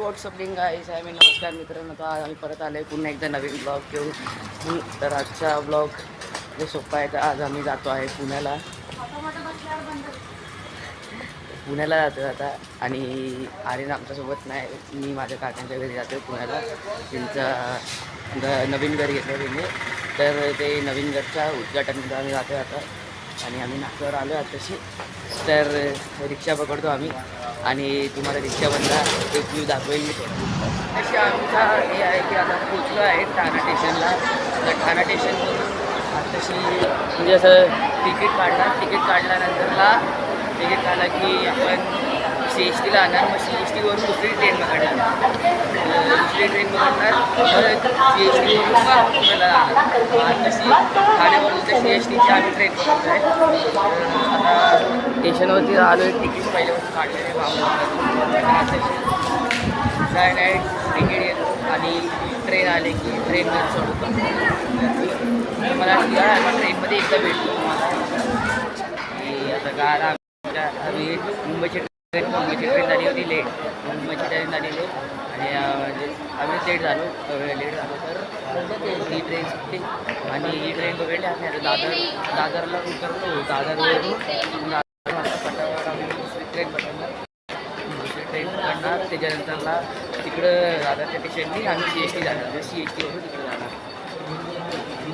WhatsApp link आहे मी नमस्कार मित्रांनो. आता आज आम्ही परत आलो आहे पुन्हा एकदा नवीन ब्लॉग घेऊन. तर आजचा ब्लॉग जे सोपा आहे. तर आज आम्ही जातो आहे पुण्याला जातो आता. आणि आर्यन आमच्यासोबत नाही, मी माझ्या काकांच्या घरी जातो पुण्याला. त्यांचं नवीन घर घेतलं त्यांनी, तर ते नवीन घरच्या उद्घाटनाला आम्ही जातो आता. आणि आम्ही नागपूरवर आलो आताशी. तर रिक्षा पकडतो आम्ही आणि तुम्हाला रिक्षामधला एक व्ह्यू दाखवेल मी. अशी आमचा हे आहे की आता पोचलो आहे ठाणा स्टेशनला. तर ठाणा स्टेशनवरून आताशी म्हणजे असं तिकीट काढल्यानंतरला तिकीट काढला की आपण CSTला आणणार. मग CSTवरून दुसरी ट्रेन पकडणार. दुसरी ट्रेन पकडणार परत CSTवरून मग पुण्याला जाणार. आताशी ठाण्यावरून त्या CSTची आम्ही ट्रेन पकडतो आहे. आता स्टेशनवरती आलो आहे. तिकीट पहिल्यापासून काढलेले काय नाही तिकीट येतो आणि ट्रेन आले की ट्रेनमध्ये सोडतो. मला ट्रेनमध्ये एकदा भेटतो तुम्हाला की आता गाला आम्ही मुंबईची ट्रेन झाली होती लेट. मुंबईची ट्रेन झाली लेट आणि म्हणजे आम्ही लेट झालो तर ही ट्रेन सुटली आणि ही ट्रेन बघितली. आम्ही आता दादरला उतरलो. दादरवरून पटावर आम्ही दुसरी ट्रेन पकडणार. त्याच्यानंतरला तिकडं दादरच्या स्टेशननी आम्ही CST जाणार. CSTवरून तिकडे जाणार.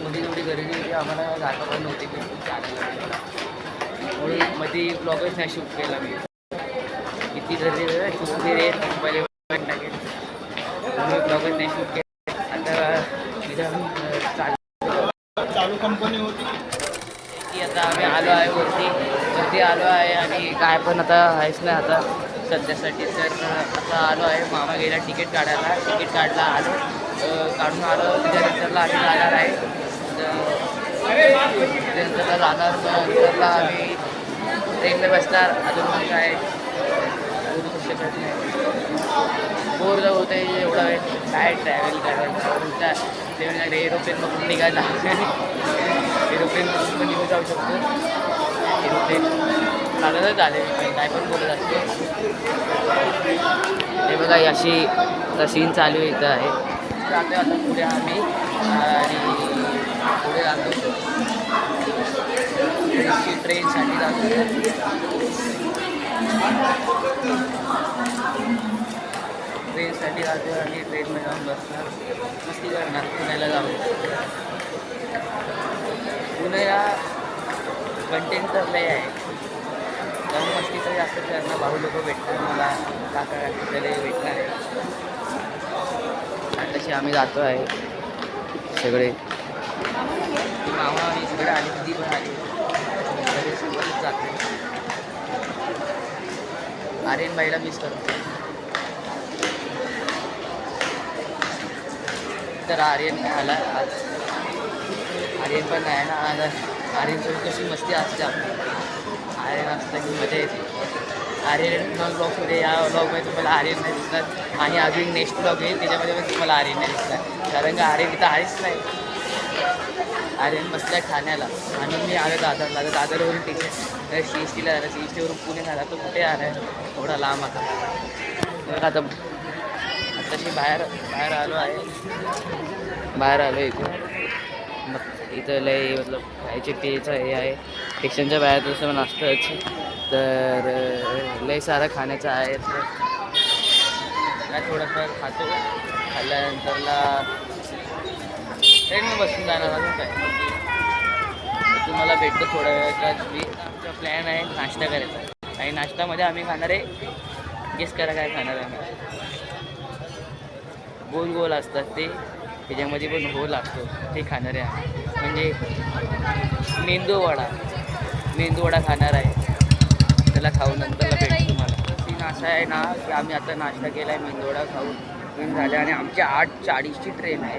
मध्ये एवढी गर्दी होती, आम्हाला जागा पण नव्हती म्हणून मध्ये ब्लॉगच नाही शूट केला मी. किती गर्दी शूट रे पहिले टाकेल म्हणून ब्लॉगच नाही शूट केला. आता तिथं चालू कंपनी होती की आता आम्ही आलो आहे वरती आलो आहे आणि काय पण आता आहेच नाही आता सध्यासाठी. तर आता आलो आहे. मामा गेला तिकीट काढला आलो काढून आलो. त्याच्यानंतरला आम्ही जाणार आहे. त्यानंतरला जाणार. नंतरला आम्ही ट्रेनने बसणार. अजून काय बोलू शकत नाही. बोर जाऊ होतं आहे एवढा वेळ काय ट्रॅव्हल करायचं. एरोप्लेन बघून निघायला एरोप्लेनमधून पण निघून जाऊ शकतो. एरोप्लेन चालतच झाले काय पण बोलत असते. हे बघा अशी सीन चालू इथं आहे. जातो आता पुढे आम्ही आणि पुढे जातो ट्रेनसाठी जातो. ट्रेनसाठी जातो आणि ट्रेनमध्ये जाऊन बसणार. मस्ती करणार. पुण्याला जाऊन पुण्याला कंटेंट तर लय आहे. त्यामुळे मस्ती तर जास्त करणार. भाऊ लोक भेटतात मला, काका त्याला भेटणार आहे. आणि तशी आम्ही जातो आहे सगळे. मामा आणि सगळे आले दिदी पण आली सगळे सोबतच जाते. आर्यन बाईला मिस करतो. तर आर्यन नाही आला आज. आर्यन पण नाही ना आज. आर्यनसोबत कशी मस्ती असते आपली. आर्यन असतं की मजा येते. आर्यन ब्लॉगमध्ये या ब्लॉगमध्ये तुम्हाला आर्यन नाही दिसणार आणि अजून नेक्स्ट ब्लॉग येईल त्याच्यामध्ये पण तुम्हाला आर्यन नाही दिसणार. कारण का आर्यन इथं आहेच नाही. आर्यन बसला ठाण्याला आणि मी आलो दादरवरून टेशन CSTला झालं. CSTवरून पुणे झाला. तो कुठे आला आहे एवढा लांब आता. आता तशी बाहेर आलो इथून. मग इथं लय मतलब खायचे पियचं हे आहे. स्टेशनच्या बाहेर तसं पण असतंच. तर लय सारं खाण्याचं आहे. तर काय थोडंफार खाल्ल्यानंतरला ट्रेनमध्ये बसून जाणार. अजून काय तुम्हाला भेटतो थोड्या वेळात. आमचा प्लॅन आहे नाश्ता करायचा आणि नाश्त्यामध्ये आम्ही खाणार आहे. गेस करा काय खाणार आहे आम्ही. गोल असतात ते, त्याच्यामध्ये पण होल असतो ते खाणार आहे आम्ही. म्हणजे मेंदू वडा खाणार आहे. त्याला खाऊन नंतरला भेटतो तुम्हाला. सीन असा आहे ना की आम्ही आता नाश्ता केला आहे. मेंदू वडा खाऊन ट्रेन झाले आणि आमची 8:40ची ट्रेन आहे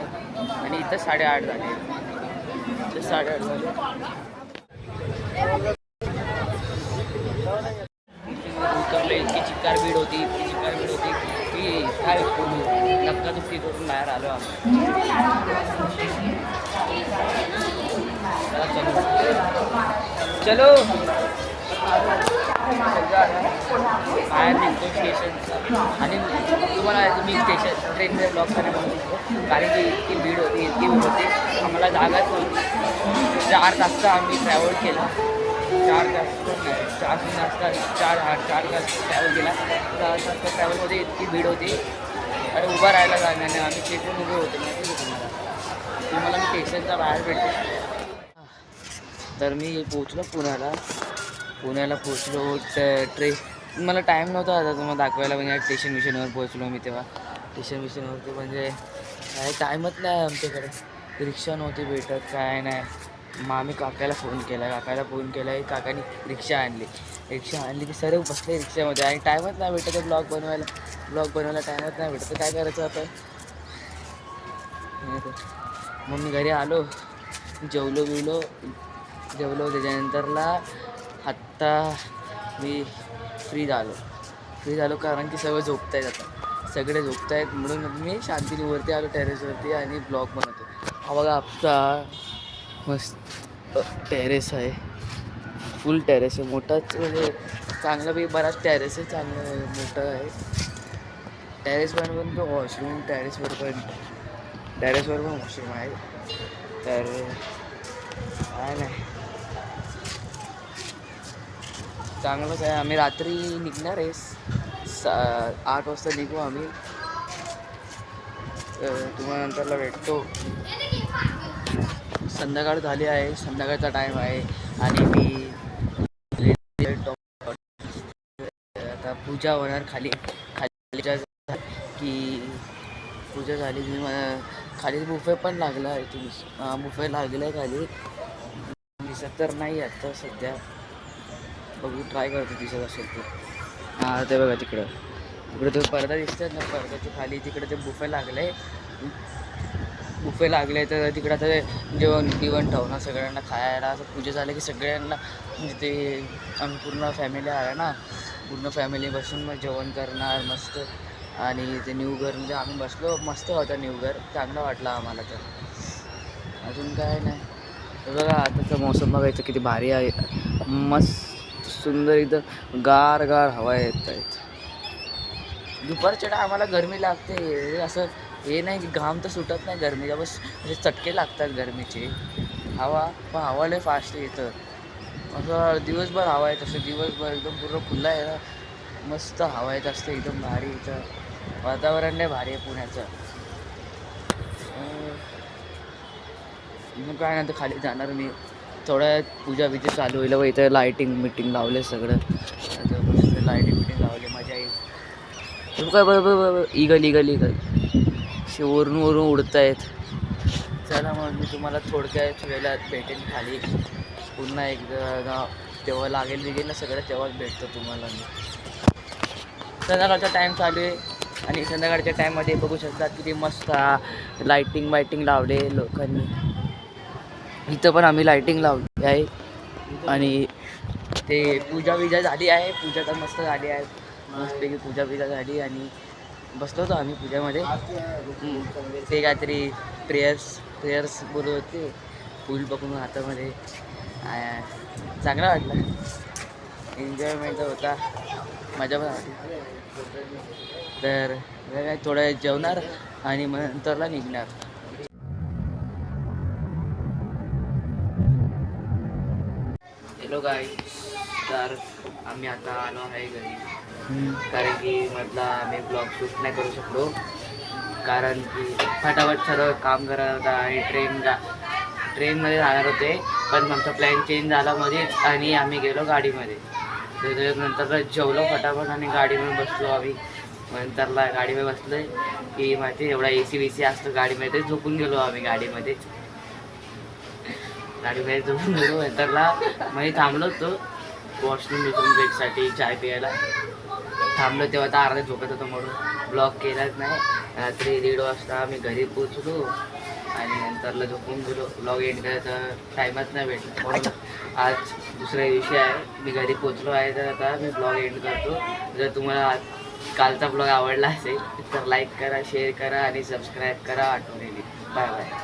आणि इथं 8:30 झाले. इथं 8:30 झाले. उतरलो. इतकी चिक्कार भीड होती की काय धक्का दुखी करून बाहेर आलो आम्ही. चलो बाहेर निघतो स्टेशनचा आणि तुम्हाला मी स्टेशन ट्रेनमध्ये ब्लॉक करायला म्हणू शकतो कारण की इतकी भीड होती इतकी भीड होती आम्हाला जागाच नव्हती 4 तास आम्ही ट्रॅव्हल केला 4 तास चार तास ट्रॅव्हल केला 4 तास ट्रॅव्हलमध्ये इतकी भीड होती आणि उभा राहायला जाणार नाही आम्ही स्टेशन उभे होते माहिती तुम्हाला मी स्टेशनच्या बाहेर भेटतो तर मी पोचलो पुण्याला पोचलो ट्रेन मला टाईम नव्हता आता तुम्हाला दाखवायला म्हणजे स्टेशनवर पोचलो मी तेव्हा स्टेशनवरती म्हणजे काय टाईमच नाही आमच्याकडे रिक्षा नव्हती भेटत काय नाही मग आम्ही काकाला फोन केला काकाने रिक्षा आणली की सर्व बसले रिक्षामध्ये आणि टाईमच नाही भेटत ब्लॉग बनवायला टाईमच नाही भेटत तर काय करायचं आता मग मी घरी आलो जेवलो त्याच्यानंतरला आत्ता मी फ्री झालो कारण की सगळे झोपत आहेत म्हणून मी शांतीने वरती आलो टेरेसवरती आणि ब्लॉग बनवतो हा बघा आमचा मस्त टेरेस आहे फुल टेरेस आहे मोठाच म्हणजे चांगला बी बराच टेरेस आहे चांगलं मोठं आहे टेरेसवर पण तो वॉशरूम टेरेसवर पण वॉशरूम आहे तर काय नाही चांगलंच आहे आम्ही रात्री निघणार आहे 8 वाजता निघू आम्ही तुम्हाला नंतरला भेटतो संध्याकाळ झाली आहे संध्याकाळचा टाईम आहे आणि मी आता पूजा होणार खाली की पूजा झाली की खाली बुफे पण लागला आहे बुफे लागलं आहे खाली दिसत तर नाही आता सध्या बघू ट्राय करतो दिसत असेल ते हां ते बघा तिकडं तो पडदा दिसतात ना पडद्याच्या खाली तिकडे ते बुफे लागले तर तिकडं आता जेवण ठेवणार सगळ्यांना खायला असं पूजा झालं की सगळ्यांना म्हणजे ते आम्ही पूर्ण फॅमिली आहे ना पूर्ण फॅमिली बसून मग जेवण करणार मस्त आणि ते न्यू घरमध्ये आम्ही बसलो मस्त होता न्यू घर चांगला वाटला आम्हाला तर अजून काय नाही तर बघा आताचं मोसम बघायचं किती भारी आहे मस्त सुंदर इथं गार हवा येत आहेत दुपारच्या टायमाला गरमी लागते असं हे नाही की घाम तर सुटत नाही गरमीचा बस म्हणजे चटके लागतात गरमीचे हवा लय फास्ट येतं असं दिवसभर हवा येत असते दिवसभर एकदम पूर्ण खुल्ला आहे ना मस्त हवा येत असते एकदम भारी इथं वातावरण लय भारी आहे पुण्याचं मग काय नंतर खाली जाणार मी थोड्या पूजा चालू होईल व इथं लायटिंग लावले सगळं लायटिंग लावले मजा येईल काय बरोबर इगल वरून उडत आहेत चला मग मी तुम्हाला थोडक्यात वेळात भेटेन खाली पुन्हा एकदा तेव्हा लागेल ना सगळं तेव्हाच भेटतं तुम्हाला मी संध्याकाळचा टाईम चालू आहे आणि संध्याकाळच्या टाईममध्ये बघू शकतात किती मस्त लायटिंग लावले लोकांनी इथं पण आम्ही लायटिंग लावली आहे आणि ते पूजा झाली आहे पूजा तर मस्त झाली आहे मस्तपैकी पूजा झाली आणि बसलो होतो आम्ही पूजेमध्ये ते काहीतरी प्रेयर्स बोलत होते फुल पकडून हातामध्ये चांगला वाटला एन्जॉयमेंट होता मजा पण आली तर काय थोडं जेवणार आणि मग नंतरला निघणार हॅलो गाय तर आम्ही आता आलो आहे घरी कारण की म्हटलं आम्ही ब्लॉग शूट नाही करू शकलो कारण की फटाफट सर्व काम करत होता आणि ट्रेनमध्ये जाणार होते पण आमचा प्लॅन चेंज झाला मध्येच आणि आम्ही गेलो गाडीमध्ये नंतर जेवलो फटाफट आणि गाडीमध्ये बसलो आम्ही नंतरला गाडीमध्ये बसलो की माहिती एवढा AC असतो गाडीमध्ये झोपून गेलो आम्ही गाडीमध्ये झोपून गेलो नंतरला मध्ये थांबलो होतो वॉशरूम ब्रेकसाठी चाय प्यायला थांबलो तेव्हा तर अर्धा झोपत होतो म्हणून ब्लॉग केलाच नाही रात्री 1:30 वाजता आम्ही घरी पोचलो आणि नंतरला झोपून गेलो ब्लॉग एंड करायचा टाईमच नाही भेटला म्हणून आज दुसऱ्या दिवशी आहे मी घरी पोचलो आहे तर आता मी ब्लॉग एंड करतो जर तुम्हाला कालचा ब्लॉग आवडला असेल तर लाईक करा शेअर करा आणि सबस्क्राईब करा आठवणीने बाय